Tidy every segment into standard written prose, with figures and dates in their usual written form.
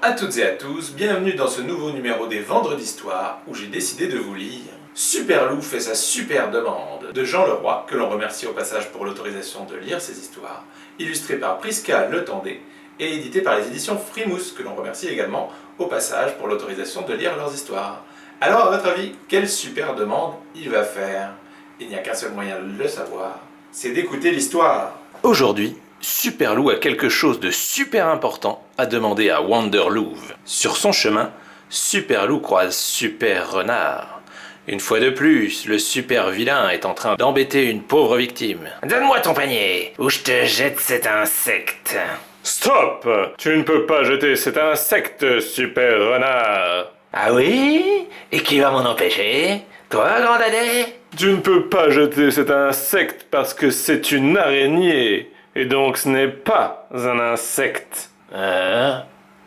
à toutes et à tous, bienvenue dans ce nouveau numéro des Vendredis d'Histoire où j'ai décidé de vous lire Super Loup fait sa super demande de Jean Leroy, que l'on remercie au passage pour l'autorisation de lire ces histoires, illustré par Prisca Le Tendé et édité par les éditions Frimousse, que l'on remercie également au passage pour l'autorisation de lire leurs histoires. Alors à votre avis, quelle super demande il va faire? Il n'y a qu'un seul moyen de le savoir, c'est d'écouter l'histoire. Aujourd'hui, Super Loup a quelque chose de super important à demander à Wanderlouve. Sur son chemin, Super Loup croise Super Renard. Une fois de plus, le super vilain est en train d'embêter une pauvre victime. « Donne-moi ton panier, ou je te jette cet insecte !»« Stop! Tu ne peux pas jeter cet insecte, Super Renard !»« Ah oui? Et qui va m'en empêcher? Toi, grand dadais ?» Tu ne peux pas jeter cet insecte parce que c'est une araignée, et donc ce n'est pas un insecte.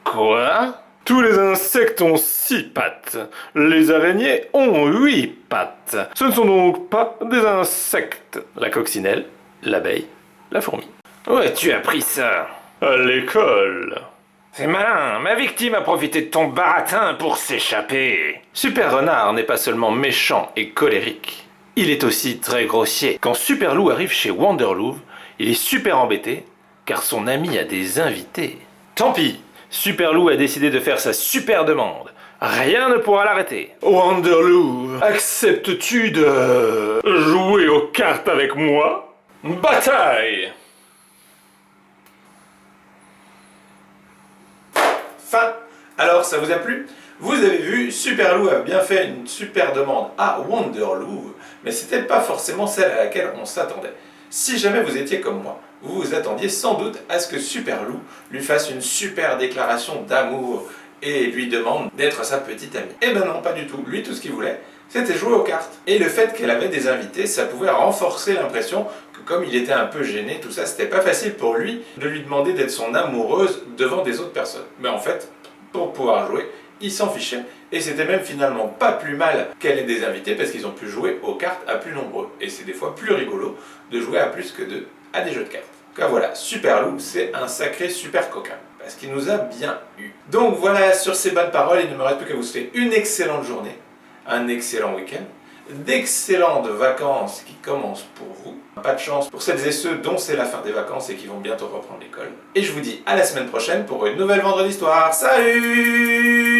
Quoi? Tous les insectes ont 6 pattes. Les araignées ont 8 pattes. Ce ne sont donc pas des insectes. La coccinelle, l'abeille, la fourmi. Où as-tu appris ça? À l'école. C'est malin, ma victime a profité de ton baratin pour s'échapper. Super Renard n'est pas seulement méchant et colérique, il est aussi très grossier. Quand Super Loup arrive chez Wanderlouve, il est super embêté, car son ami a des invités. Tant pis, Super Loup a décidé de faire sa super demande. Rien ne pourra l'arrêter. Wanderlouve, acceptes-tu de jouer aux cartes avec moi? Bataille! Fin. Alors, ça vous a plu? Vous avez vu, Super Loup a bien fait une super demande à Wanderlouve, mais c'était pas forcément celle à laquelle on s'attendait. Si jamais vous étiez comme moi, vous vous attendiez sans doute à ce que Super Loup lui fasse une super déclaration d'amour et lui demande d'être sa petite amie. Eh ben non, pas du tout. Lui, tout ce qu'il voulait, c'était jouer aux cartes. Et le fait qu'elle avait des invités, ça pouvait renforcer l'impression que comme il était un peu gêné, tout ça, c'était pas facile pour lui de lui demander d'être son amoureuse devant des autres personnes. Mais en fait, pour pouvoir jouer, il s'en fichait. Et c'était même finalement pas plus mal qu'elle ait des invités parce qu'ils ont pu jouer aux cartes à plus nombreux. Et c'est des fois plus rigolo de jouer à plus que deux à des jeux de cartes. Car voilà, Super Loup, c'est un sacré super coquin. Parce qu'il nous a bien eu. Donc voilà, sur ces bonnes paroles, il ne me reste plus qu'à vous souhaiter une excellente journée, un excellent week-end, d'excellentes vacances qui commencent pour vous. Pas de chance pour celles et ceux dont c'est la fin des vacances et qui vont bientôt reprendre l'école. Et je vous dis à la semaine prochaine pour une nouvelle Vendredi d'Histoire. Salut!